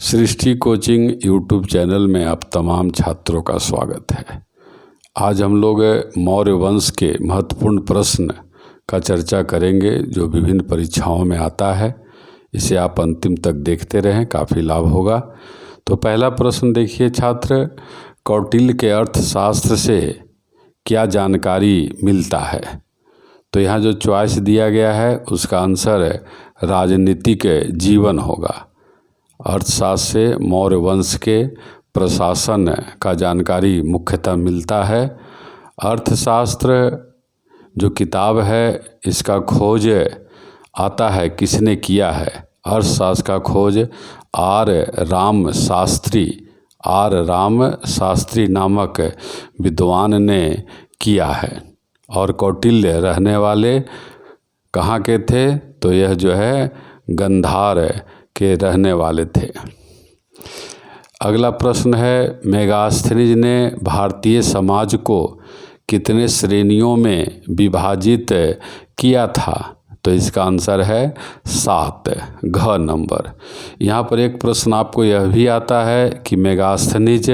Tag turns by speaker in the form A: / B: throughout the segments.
A: सृष्टि coaching YouTube channel में आप तमाम छात्रों का स्वागत है। आज हम लोग मौर्य वंश के महत्वपूर्ण प्रश्न का चर्चा करेंगे जो विभिन्न परीक्षाओं में आता है। इसे आप अंतिम तक देखते रहें, काफ़ी लाभ होगा। तो पहला प्रश्न देखिए छात्र, कौटिल्य के अर्थशास्त्र से क्या जानकारी मिलता है? तो यहाँ जो चॉइस दिया गया है उसका आंसर राजनीतिक जीवन होगा। अर्थशास्त्र से मौर्य वंश के प्रशासन का जानकारी मुख्यतः मिलता है। अर्थशास्त्र जो किताब है इसका खोज आता है किसने किया है? अर्थशास्त्र का खोज आर राम शास्त्री नामक विद्वान ने किया है। और कौटिल्य रहने वाले कहाँ के थे? तो यह जो है गांधार के रहने वाले थे। अगला प्रश्न है, मेगास्थनीज ने भारतीय समाज को कितने श्रेणियों में विभाजित किया था? तो इसका आंसर है 7, घ नंबर। यहाँ पर एक प्रश्न आपको यह भी आता है कि मेगास्थनीज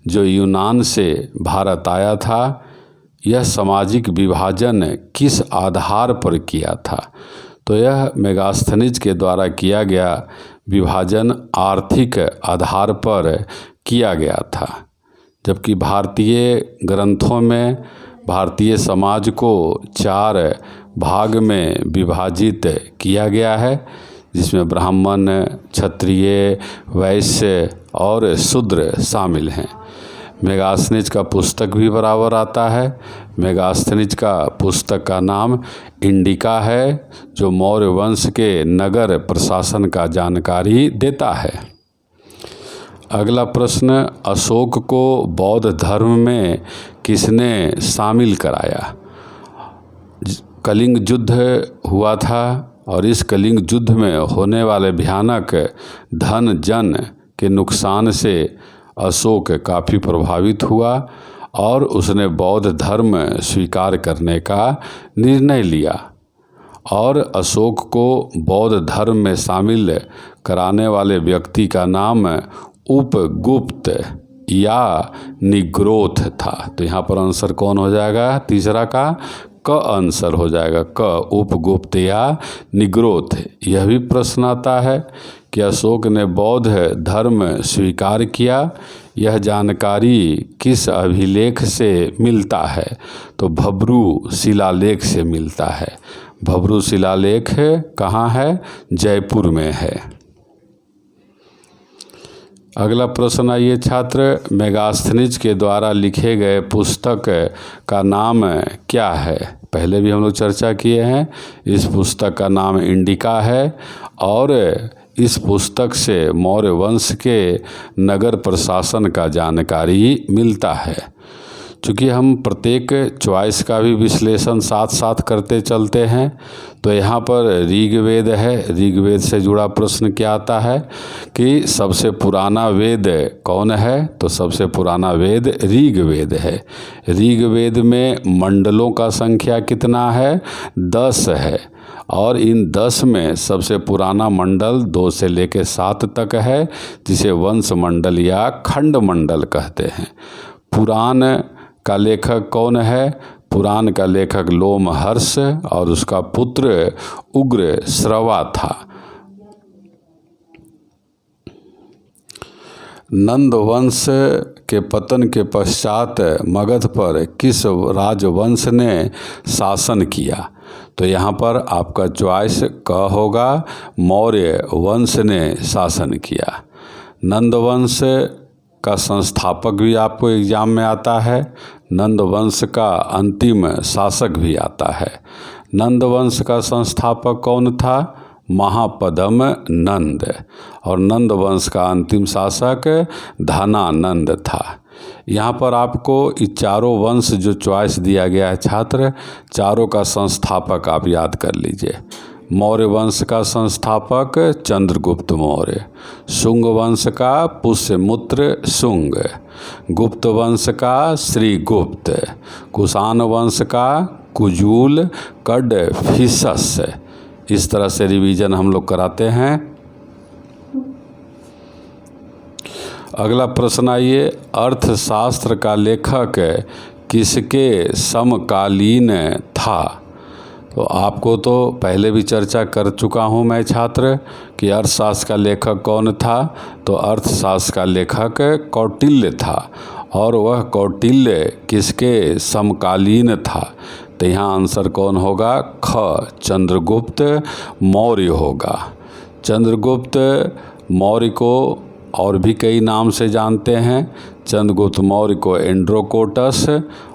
A: जो यूनान से भारत आया था, यह सामाजिक विभाजन किस आधार पर किया था? तो यह मेगास्थनीज के द्वारा किया गया विभाजन आर्थिक आधार पर किया गया था। जबकि भारतीय ग्रंथों में भारतीय समाज को 4 भाग में विभाजित किया गया है, जिसमें ब्राह्मण, क्षत्रिय, वैश्य और शूद्र शामिल हैं। मेगास्थनीज का पुस्तक भी बराबर आता है। मेगास्थनीज का पुस्तक का नाम इंडिका है, जो मौर्य वंश के नगर प्रशासन का जानकारी देता है। अगला प्रश्न, अशोक को बौद्ध धर्म में किसने शामिल कराया? कलिंग युद्ध हुआ था और इस कलिंग युद्ध में होने वाले भयानक धन जन के नुकसान से अशोक काफ़ी प्रभावित हुआ और उसने बौद्ध धर्म स्वीकार करने का निर्णय लिया। और अशोक को बौद्ध धर्म में शामिल कराने वाले व्यक्ति का नाम उपगुप्त या निग्रोथ था। तो यहाँ पर आंसर कौन हो जाएगा? तीसरा का क आंसर हो जाएगा, क, उपगुप्त या निग्रोथ। यह भी प्रश्न आता है कि अशोक ने बौद्ध धर्म स्वीकार किया, यह जानकारी किस अभिलेख से मिलता है? तो भब्रू शिलालेख से मिलता है। भब्रू शिलालेख कहाँ है? जयपुर में है। अगला प्रश्न आइए छात्र, मेगास्थनीज के द्वारा लिखे गए पुस्तक का नाम क्या है? पहले भी हम लोग चर्चा किए हैं। इस पुस्तक का नाम इंडिका है और इस पुस्तक से मौर्य वंश के नगर प्रशासन का जानकारी मिलता है। चूँकि हम प्रत्येक चॉइस का भी विश्लेषण साथ साथ करते चलते हैं, तो यहाँ पर ऋग्वेद है। ऋग्वेद से जुड़ा प्रश्न क्या आता है कि सबसे पुराना वेद कौन है? तो सबसे पुराना वेद ऋग्वेद है। ऋग्वेद में मंडलों का संख्या कितना है? 10 है। और इन 10 में सबसे पुराना मंडल 2 से लेकर 7 तक है, जिसे वंश मंडल या खंड मंडल कहते हैं। पुराण का लेखक कौन है? पुराण का लेखक लोमहर्ष और उसका पुत्र उग्र श्रवा था। नंद वंश के पतन के पश्चात मगध पर किस राजवंश ने शासन किया? तो यहाँ पर आपका चॉइस क होगा, मौर्य वंश ने शासन किया। नंद वंश का संस्थापक भी आपको एग्जाम में आता है। नंद वंश का अंतिम शासक भी आता है। नंद वंश का संस्थापक कौन था? महापद्म नंद। और नंद वंश का अंतिम शासक धनानंद था। यहाँ पर आपको ये चारों वंश जो चॉइस दिया गया है छात्र, चारों का संस्थापक आप याद कर लीजिए। मौर्य वंश का संस्थापक चंद्रगुप्त मौर्य, शुंग वंश का पुष्यमुत्र शुंग, गुप्त वंश का श्रीगुप्त, कुषाण वंश का कुजूल कडफिसस। इस तरह से रिवीजन हम लोग कराते हैं। अगला प्रश्न आइए, अर्थशास्त्र का लेखक किसके समकालीन था? तो आपको तो पहले भी चर्चा कर चुका हूँ मैं छात्र कि अर्थशास्त्र का लेखक कौन था। तो अर्थशास्त्र का लेखक कौटिल्य था, और वह कौटिल्य किसके समकालीन था? तो यहाँ आंसर कौन होगा? ख, चंद्रगुप्त मौर्य होगा। चंद्रगुप्त मौर्य को और भी कई नाम से जानते हैं। चंद्रगुप्त मौर्य को एंड्रोकोटस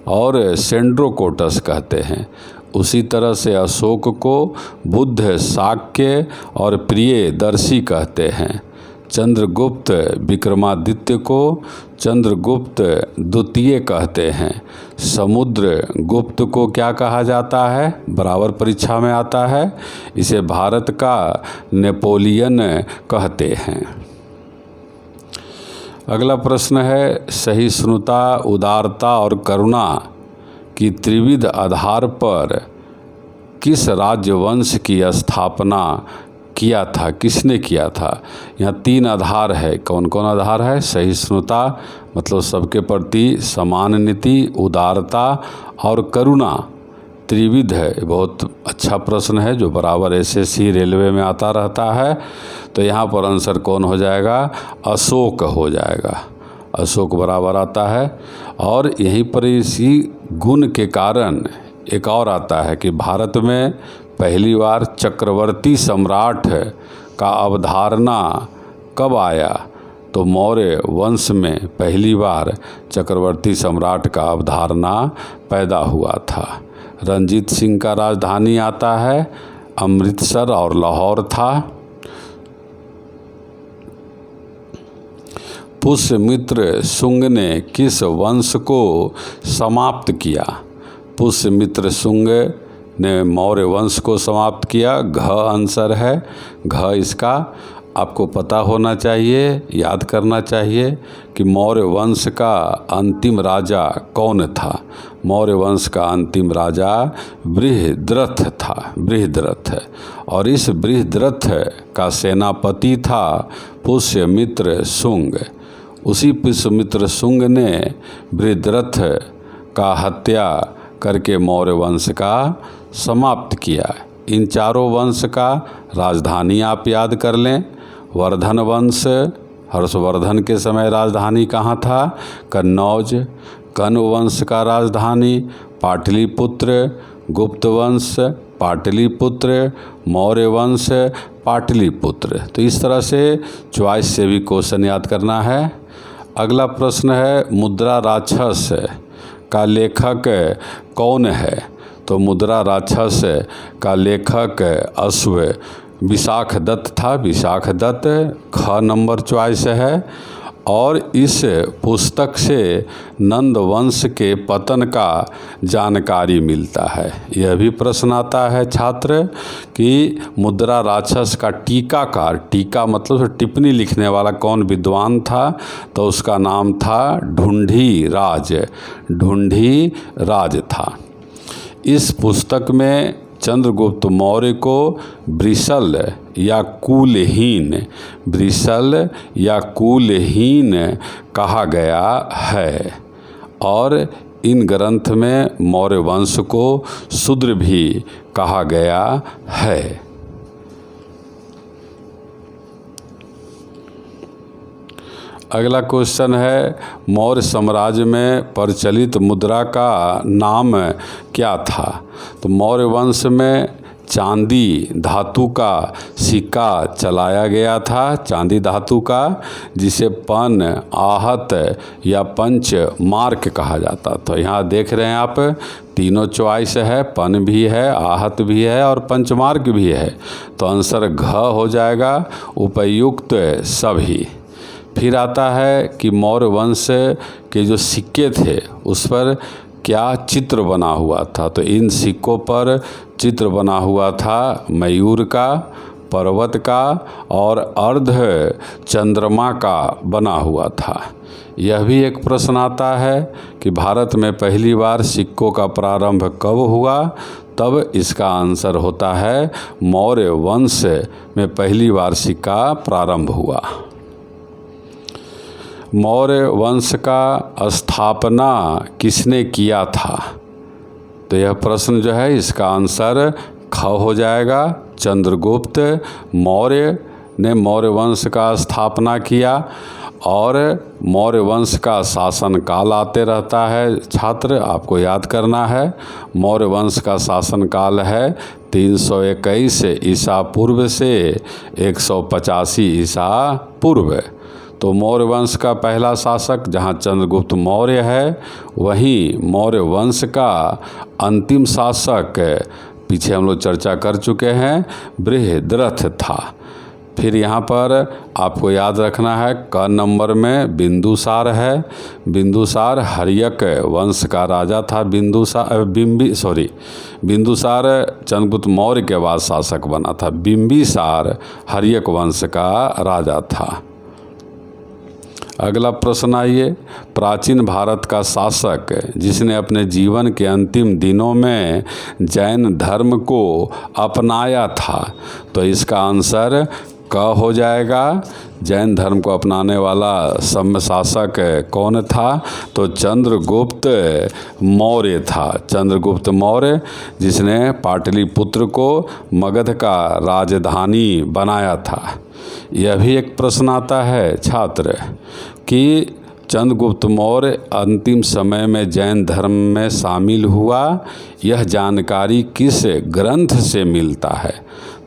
A: और सेंड्रोकोटस कहते हैं। उसी तरह से अशोक को बुद्ध शाक्य और प्रियदर्शी कहते हैं। चंद्रगुप्त विक्रमादित्य को चंद्रगुप्त द्वितीय कहते हैं। समुद्रगुप्त को क्या कहा जाता है? बराबर परीक्षा में आता है। इसे भारत का नेपोलियन कहते हैं। अगला प्रश्न है, सहिष्णुता, उदारता और करुणा की त्रिविध आधार पर किस राजवंश की स्थापना किया था? किसने किया था? यहाँ 3 आधार है। कौन कौन आधार है? सहिष्णुता मतलब सबके प्रति समान नीति, उदारता और करुणा त्रिविध है। बहुत अच्छा प्रश्न है जो बराबर एसएससी रेलवे में आता रहता है। तो यहाँ पर आंसर कौन हो जाएगा? अशोक हो जाएगा। अशोक बराबर आता है। और यहीं पर इसी गुण के कारण एक और आता है कि भारत में पहली बार चक्रवर्ती सम्राट का अवधारणा कब आया? तो मौर्य वंश में पहली बार चक्रवर्ती सम्राट का अवधारणा पैदा हुआ था। रंजीत सिंह का राजधानी आता है अमृतसर और लाहौर था। पुष्यमित्र शुंग ने किस वंश को समाप्त किया? पुष्यमित्र शुंग ने मौर्य वंश को समाप्त किया। घ आंसर है। घ इसका आपको पता होना चाहिए, याद करना चाहिए कि मौर्य वंश का अंतिम राजा कौन था। मौर्य वंश का अंतिम राजा बृहद्रथ था। बृहद्रथ, और इस बृहद्रथ का सेनापति था पुष्यमित्र शुंग। उसी पुष्यमित्र शुंग ने बृहद्रथ का हत्या करके मौर्य वंश का समाप्त किया। इन चारों वंश का राजधानी आप याद कर लें। वर्धन वंश, हर्षवर्धन के समय राजधानी कहाँ था? कन्नौज। कण्व वंश का राजधानी पाटलिपुत्र। गुप्त वंश पाटलिपुत्र। मौर्य वंश पाटलिपुत्र। तो इस तरह से चॉइस से भी क्वेश्चन याद करना है। अगला प्रश्न है, मुद्रा राक्षस का लेखक कौन है? तो मुद्रा राक्षस का लेखक अश्व विशाख दत्त था। विशाख दत्त ख नंबर चॉइस है। और इस पुस्तक से नंद वंश के पतन का जानकारी मिलता है। यह भी प्रश्न आता है छात्र कि मुद्रा राक्षस का टीकाकार, टीका मतलब टिप्पणी लिखने वाला कौन विद्वान था? तो उसका नाम था ढूंढी राज। ढूंढी राज था। इस पुस्तक में चंद्रगुप्त मौर्य को वृषल या कुलहीन, वृषल या कुलहीन कहा गया है। और इन ग्रंथ में मौर्य वंश को शूद्र भी कहा गया है। अगला क्वेश्चन है, मौर्य साम्राज्य में प्रचलित मुद्रा का नाम क्या था? तो मौर्य वंश में चांदी धातु का सिक्का चलाया गया था। चांदी धातु का, जिसे पन, आहत या पंच मार्क कहा जाता। तो यहाँ देख रहे हैं आप, तीनों चॉइस है। पन भी है, आहत भी है और पंचमार्क भी है। तो आंसर घ हो जाएगा, उपयुक्त सभी। फिर आता है कि मौर्य वंश के जो सिक्के थे उस पर क्या चित्र बना हुआ था? तो इन सिक्कों पर चित्र बना हुआ था मयूर का, पर्वत का और अर्ध चंद्रमा का बना हुआ था। यह भी एक प्रश्न आता है कि भारत में पहली बार सिक्कों का प्रारंभ कब हुआ? तब इसका आंसर होता है मौर्य वंश में पहली बार सिक्का प्रारंभ हुआ। मौर्य वंश का स्थापना किसने किया था? तो यह प्रश्न जो है इसका आंसर ख हो जाएगा, चंद्रगुप्त मौर्य ने मौर्य वंश का स्थापना किया। और मौर्य वंश का शासन काल आते रहता है छात्र, आपको याद करना है। मौर्य वंश का शासन काल है 321 ईसा पूर्व से 185 ईसा पूर्व। तो मौर्य वंश का पहला शासक जहाँ चंद्रगुप्त मौर्य है, वहीं मौर्य वंश का अंतिम शासक पीछे हम लोग चर्चा कर चुके हैं बृहद्रथ था। फिर यहाँ पर आपको याद रखना है क नंबर में बिंदुसार है। बिंदुसार हर्यक वंश का राजा था। बिंदुसार चंद्रगुप्त मौर्य के बाद शासक बना था। बिंबिसार हर्यक वंश का राजा था। अगला प्रश्न आइए, प्राचीन भारत का शासक जिसने अपने जीवन के अंतिम दिनों में जैन धर्म को अपनाया था? तो इसका आंसर क हो जाएगा। जैन धर्म को अपनाने वाला सम्य शासक कौन था? तो चंद्रगुप्त मौर्य था। चंद्रगुप्त मौर्य जिसने पाटलिपुत्र को मगध का राजधानी बनाया था। यह भी एक प्रश्न आता है छात्र कि चंद्रगुप्त मौर्य अंतिम समय में जैन धर्म में शामिल हुआ, यह जानकारी किस ग्रंथ से मिलता है?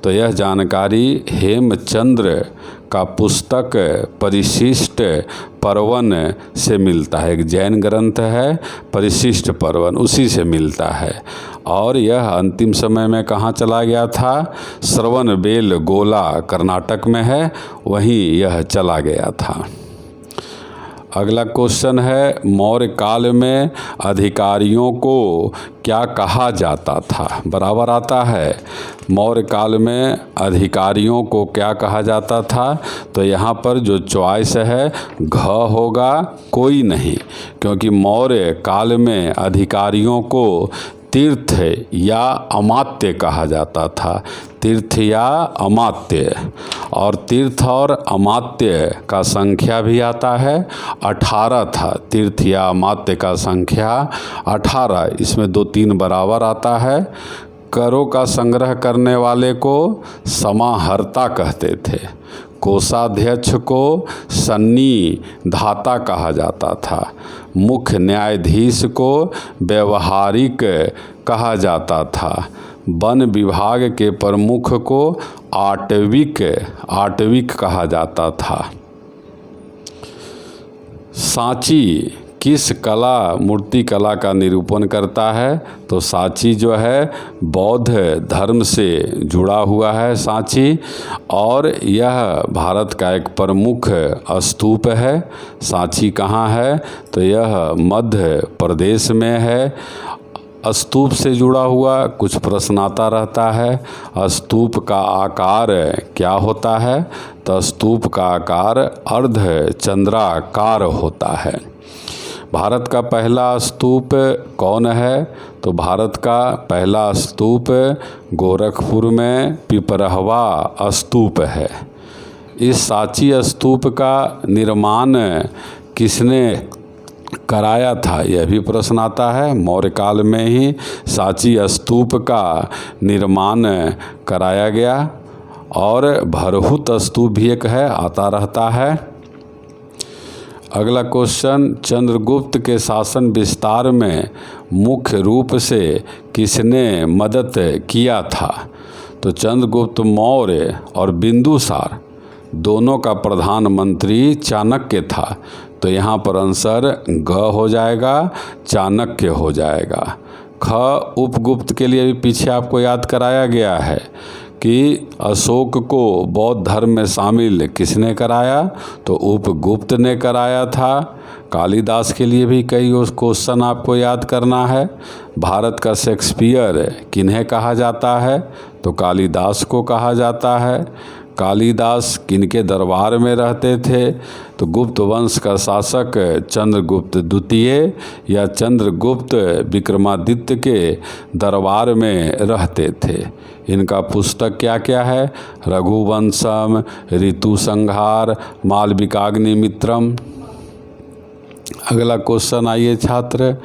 A: तो यह जानकारी हेमचंद्र का पुस्तक परिशिष्ट पर्वन से मिलता है। एक जैन ग्रंथ है परिशिष्ट पर्वन, उसी से मिलता है। और यह अंतिम समय में कहाँ चला गया था? श्रवणबेलगोला कर्नाटक में है, वहीं यह चला गया था। अगला क्वेश्चन है, मौर्य काल में अधिकारियों को क्या कहा जाता था? बराबर आता है। मौर्य काल में अधिकारियों को क्या कहा जाता था? तो यहाँ पर जो चॉइस है घ होगा, कोई नहीं, क्योंकि मौर्य काल में अधिकारियों को तीर्थ या अमात्य कहा जाता था। तीर्थ या अमात्य, और तीर्थ और अमात्य का संख्या भी आता है 18 था। तीर्थ या अमात्य का संख्या 18, इसमें 2 3 बराबर आता है। करों का संग्रह करने वाले को समाहर्ता कहते थे। कोषाध्यक्ष को सन्निधाता कहा जाता था। मुख्य न्यायाधीश को व्यवहारिक कहा जाता था। वन विभाग के प्रमुख को आटविक कहा जाता था। सांची किस कला मूर्ति कला का निरूपण करता है? तो सांची जो है बौद्ध धर्म से जुड़ा हुआ है सांची, और यह भारत का एक प्रमुख स्तूप है। सांची कहाँ है? तो यह मध्य प्रदेश में है। स्तूप से जुड़ा हुआ कुछ प्रश्न आता रहता है। स्तूप का आकार क्या होता है? तो स्तूप का आकार अर्धचंद्राकार होता है। भारत का पहला स्तूप कौन है? तो भारत का पहला स्तूप गोरखपुर में पिपरहवा स्तूप है। इस सांची स्तूप का निर्माण किसने कराया था? यह भी प्रश्न आता है। मौर्य काल में ही सांची स्तूप का निर्माण कराया गया। और भरहुत स्तूप भी एक है, आता रहता है। अगला क्वेश्चन, चंद्रगुप्त के शासन विस्तार में मुख्य रूप से किसने मदद किया था? तो चंद्रगुप्त मौर्य और बिंदुसार दोनों का प्रधानमंत्री चाणक्य था। तो यहाँ पर आंसर ग हो जाएगा, चाणक्य हो जाएगा। ख उपगुप्त के लिए भी पीछे आपको याद कराया गया है कि अशोक को बौद्ध धर्म में शामिल किसने कराया? तो उपगुप्त ने कराया था। कालिदास के लिए भी कई क्वेश्चन आपको याद करना है। भारत का शेक्सपियर किन्हें कहा जाता है? तो कालिदास को कहा जाता है। कालिदास किनके दरबार में रहते थे? तो गुप्त वंश का शासक चंद्रगुप्त द्वितीय या चंद्रगुप्त विक्रमादित्य के दरबार में रहते थे। इनका पुस्तक क्या क्या है? रघुवंशम, ऋतु संहार, मालविकाग्निमित्रम। अगला क्वेश्चन आइए छात्र,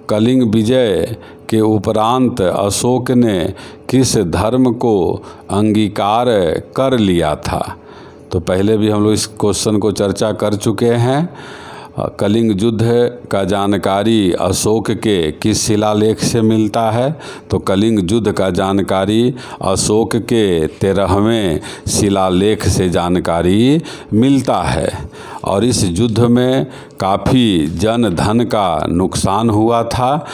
A: कलिंग विजय के उपरांत अशोक ने किस धर्म को अंगीकार कर लिया था? तो पहले भी हम लोग इस क्वेश्चन को चर्चा कर चुके हैं। कलिंग युद्ध का जानकारी अशोक के किस शिलालेख से मिलता है? तो कलिंग युद्ध का जानकारी अशोक के 13वें शिलालेख से जानकारी मिलता है। और इस युद्ध में काफ़ी जन धन का नुकसान हुआ था,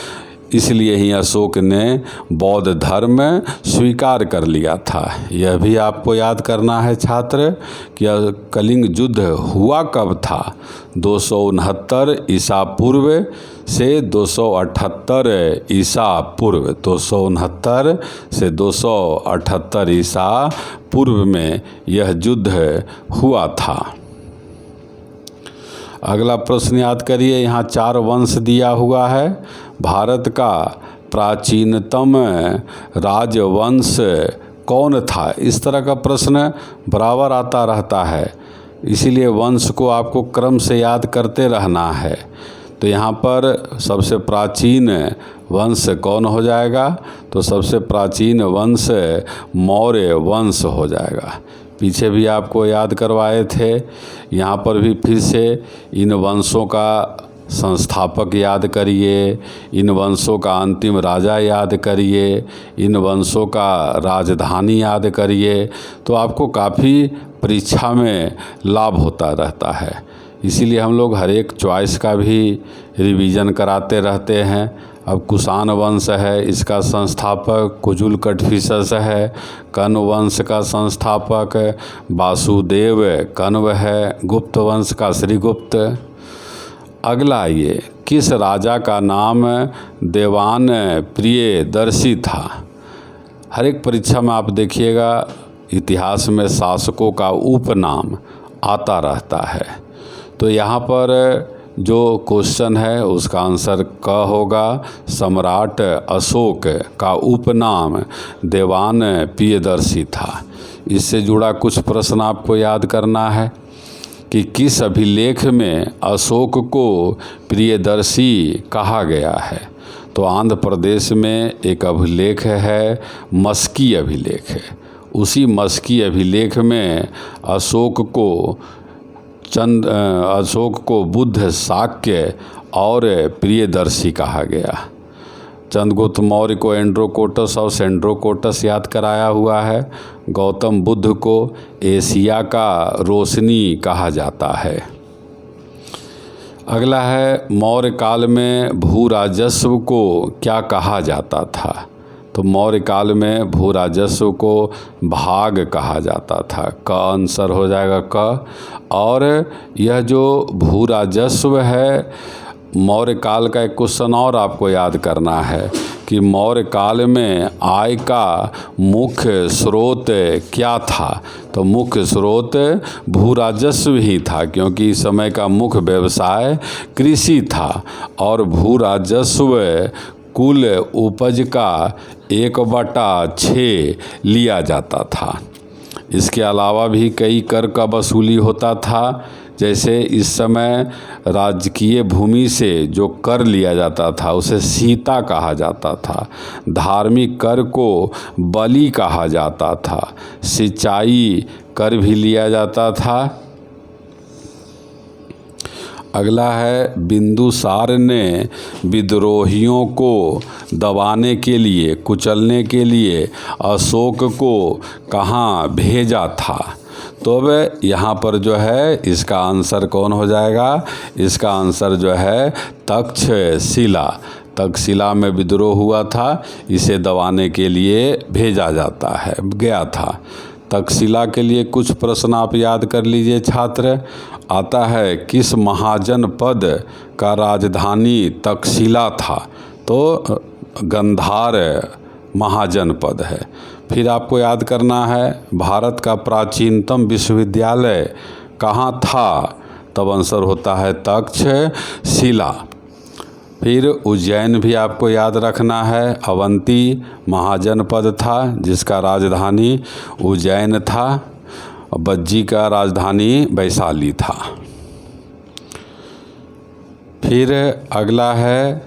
A: इसलिए ही अशोक ने बौद्ध धर्म स्वीकार कर लिया था। यह भी आपको याद करना है छात्र कि कलिंग युद्ध हुआ कब था? 269 ईसा पूर्व से 278 ईसा पूर्व। 269 से 278 ईसा पूर्व में यह युद्ध हुआ था। अगला प्रश्न याद करिए, यहाँ 4 वंश दिया हुआ है। भारत का प्राचीनतम राजवंश कौन था? इस तरह का प्रश्न बराबर आता रहता है, इसीलिए वंश को आपको क्रम से याद करते रहना है। तो यहाँ पर सबसे प्राचीन वंश कौन हो जाएगा? तो सबसे प्राचीन वंश मौर्य वंश हो जाएगा। पीछे भी आपको याद करवाए थे, यहाँ पर भी फिर से इन वंशों का संस्थापक याद करिए, इन वंशों का अंतिम राजा याद करिए, इन वंशों का राजधानी याद करिए, तो आपको काफ़ी परीक्षा में लाभ होता रहता है। इसीलिए हम लोग हर एक चॉइस का भी रिवीजन कराते रहते हैं। अब कुषाण वंश है, इसका संस्थापक कुजुल कटफिसस है। कण्व वंश का संस्थापक वासुदेव कण्व है। गुप्त वंश का श्रीगुप्त। अगला आइए, किस राजा का नाम देवान प्रियदर्शी था? हर एक परीक्षा में आप देखिएगा इतिहास में शासकों का उपनाम आता रहता है। तो यहाँ पर जो क्वेश्चन है उसका आंसर क होगा। सम्राट अशोक का उपनाम देवान प्रियदर्शी था। इससे जुड़ा कुछ प्रश्न आपको याद करना है कि किस अभिलेख में अशोक को प्रियदर्शी कहा गया है? तो आंध्र प्रदेश में एक अभिलेख है, मस्की अभिलेख है। उसी मस्की अभिलेख में अशोक को बुद्ध शाक्य और प्रियदर्शी कहा गया। चंद्रगुप्त मौर्य को एंड्रोकोटस और सेंड्रोकोटस याद कराया हुआ है। गौतम बुद्ध को एशिया का रोशनी कहा जाता है। अगला है, मौर्य काल में भू राजस्व को क्या कहा जाता था? तो मौर्य काल में भू राजस्व को भाग कहा जाता था। क आंसर हो जाएगा क। और यह जो भू राजस्व है, मौर्य काल का एक क्वेश्चन और आपको याद करना है कि मौर्य काल में आय का मुख्य स्रोत क्या था? तो मुख्य स्रोत भू राजस्व ही था, क्योंकि इस समय का मुख्य व्यवसाय कृषि था और भू राजस्व कुल उपज का 1/6 लिया जाता था। इसके अलावा भी कई कर का वसूली होता था। जैसे इस समय राजकीय भूमि से जो कर लिया जाता था उसे सीता कहा जाता था। धार्मिक कर को बलि कहा जाता था। सिंचाई कर भी लिया जाता था। अगला है, बिंदुसार ने विद्रोहियों को दबाने के लिए, कुचलने के लिए अशोक को कहाँ भेजा था? तो अब यहाँ पर जो है इसका आंसर कौन हो जाएगा? इसका आंसर जो है तक्षशिला। तक्षशिला में विद्रोह हुआ था, इसे दबाने के लिए भेजा जाता है, गया था। तक्षशिला के लिए कुछ प्रश्न आप याद कर लीजिए छात्र। आता है, किस महाजनपद का राजधानी तक्षशिला था? तो गंधार महाजनपद है। फिर आपको याद करना है, भारत का प्राचीनतम विश्वविद्यालय कहाँ था? तब आंसर होता है तक्षशिला। फिर उज्जैन भी आपको याद रखना है। अवंती महाजनपद था जिसका राजधानी उज्जैन था। बज्जी का राजधानी वैशाली था। फिर अगला है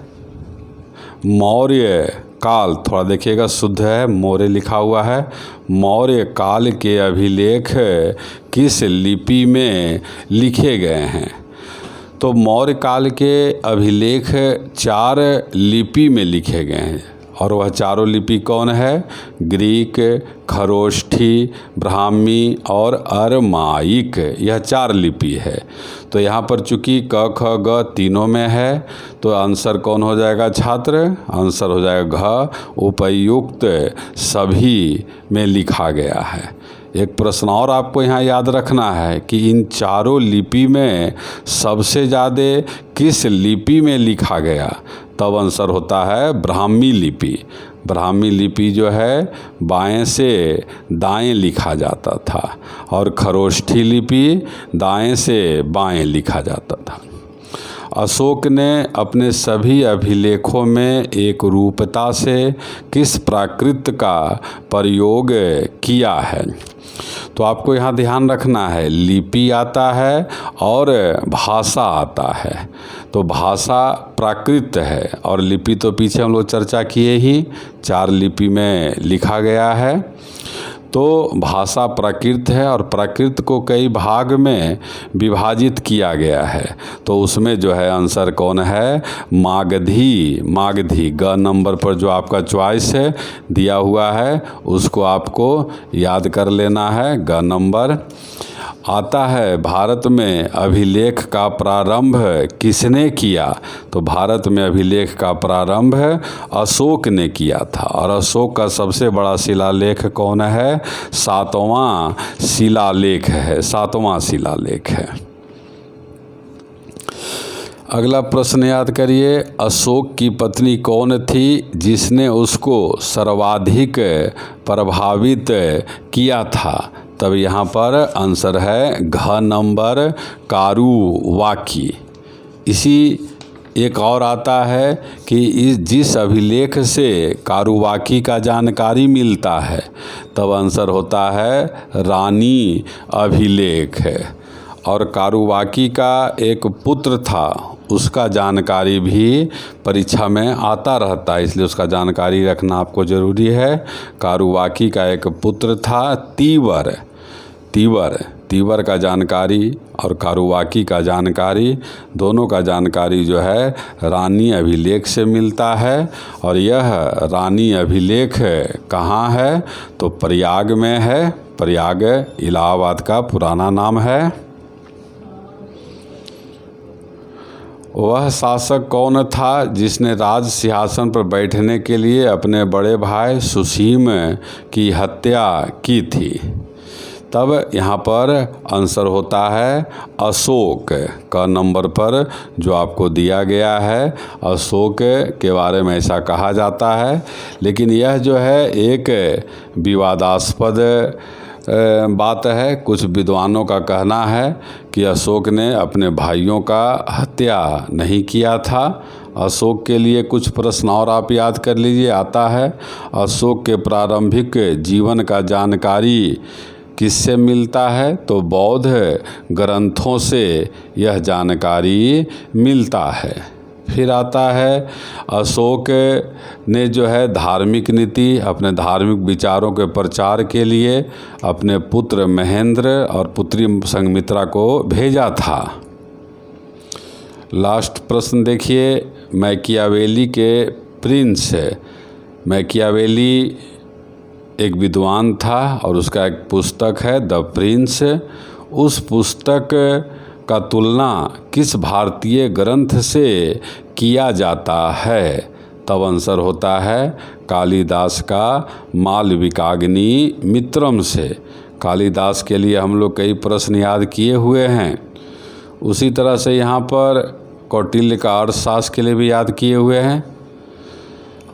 A: मौर्य काल, थोड़ा देखिएगा शुद्ध है, मौर्य लिखा हुआ है। मौर्य काल के अभिलेख किस लिपि में लिखे गए हैं? तो मौर्य काल के अभिलेख 4 लिपि में लिखे गए हैं, और वह चारों लिपि कौन है? ग्रीक, खरोष्ठी, ब्राह्मी और अरमाइक, यह 4 लिपि है। तो यहाँ पर चूँकि क ख ग तीनों में है, तो आंसर कौन हो जाएगा छात्र? आंसर हो जाएगा घ, उपयुक्त सभी में लिखा गया है। एक प्रश्न और आपको यहाँ याद रखना है कि इन चारों लिपि में सबसे ज़्यादा किस लिपि में लिखा गया? तब आंसर होता है ब्राह्मी लिपि। ब्राह्मी लिपि जो है बाएं से दाएं लिखा जाता था, और खरोष्ठी लिपि दाएं से बाएं लिखा जाता था। अशोक ने अपने सभी अभिलेखों में एक रूपता से किस प्राकृत का प्रयोग किया है? तो आपको यहाँ ध्यान रखना है, लिपि आता है और भाषा आता है। तो भाषा प्राकृत है और लिपि तो पीछे हम लोग चर्चा किए ही, 4 लिपि में लिखा गया है। तो भाषा प्राकृत है, और प्राकृत को कई भाग में विभाजित किया गया है। तो उसमें जो है आंसर कौन है? मागधी। मागधी ग नंबर पर जो आपका चॉइस है दिया हुआ है, उसको आपको याद कर लेना है। ग नंबर आता है। भारत में अभिलेख का प्रारंभ किसने किया? तो भारत में अभिलेख का प्रारंभ अशोक ने किया था, और अशोक का सबसे बड़ा शिलालेख कौन है? 7वां शिलालेख है, 7वां शिलालेख है। अगला प्रश्न याद करिए, अशोक की पत्नी कौन थी जिसने उसको सर्वाधिक प्रभावित किया था? तब यहाँ पर आंसर है घ नंबर, कारुवाकी। इसी एक और आता है कि जिस अभिलेख से कारुवाकी का जानकारी मिलता है, तब आंसर होता है रानी अभिलेख है। और कारुवाकी का एक पुत्र था, उसका जानकारी भी परीक्षा में आता रहता है, इसलिए उसका जानकारी रखना आपको ज़रूरी है। कारुवाकी का एक पुत्र था तीवर। तीवर का जानकारी और कारुवाकी का जानकारी, दोनों का जानकारी जो है रानी अभिलेख से मिलता है। और यह रानी अभिलेख कहाँ है? तो प्रयाग में है। प्रयाग इलाहाबाद का पुराना नाम है। वह शासक कौन था जिसने राज सिंहासन पर बैठने के लिए अपने बड़े भाई सुसीम की हत्या की थी? तब यहाँ पर आंसर होता है अशोक का नंबर पर जो आपको दिया गया है। अशोक के बारे में ऐसा कहा जाता है, लेकिन यह जो है एक विवादास्पद बात है। कुछ विद्वानों का कहना है कि अशोक ने अपने भाइयों का हत्या नहीं किया था। अशोक के लिए कुछ प्रश्न और आप याद कर लीजिए। आता है, अशोक के प्रारंभिक जीवन का जानकारी किससे मिलता है? तो बौद्ध ग्रंथों से यह जानकारी मिलता है। फिर आता है, अशोक ने जो है धार्मिक नीति, अपने धार्मिक विचारों के प्रचार के लिए अपने पुत्र महेंद्र और पुत्री संघमित्रा को भेजा था। लास्ट प्रश्न देखिए, मैकियावेली के प्रिंस। मैकियावेली एक विद्वान था और उसका एक पुस्तक है द प्रिंस। उस पुस्तक का तुलना किस भारतीय ग्रंथ से किया जाता है? तब आंसर होता है कालिदास का मालविकाग्नि मित्रम से। कालिदास के लिए हम लोग कई प्रश्न याद किए हुए हैं। उसी तरह से यहाँ पर कौटिल्य का अर्थशास्त्र के लिए भी याद किए हुए हैं।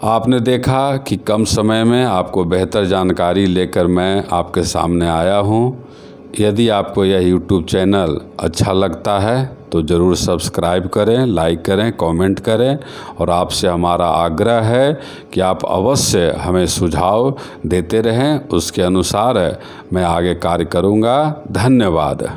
A: आपने देखा कि कम समय में आपको बेहतर जानकारी लेकर मैं आपके सामने आया हूँ। यदि आपको यह YouTube चैनल अच्छा लगता है तो ज़रूर सब्सक्राइब करें, लाइक करें, कमेंट करें। और आपसे हमारा आग्रह है कि आप अवश्य हमें सुझाव देते रहें, उसके अनुसार मैं आगे कार्य करूँगा। धन्यवाद।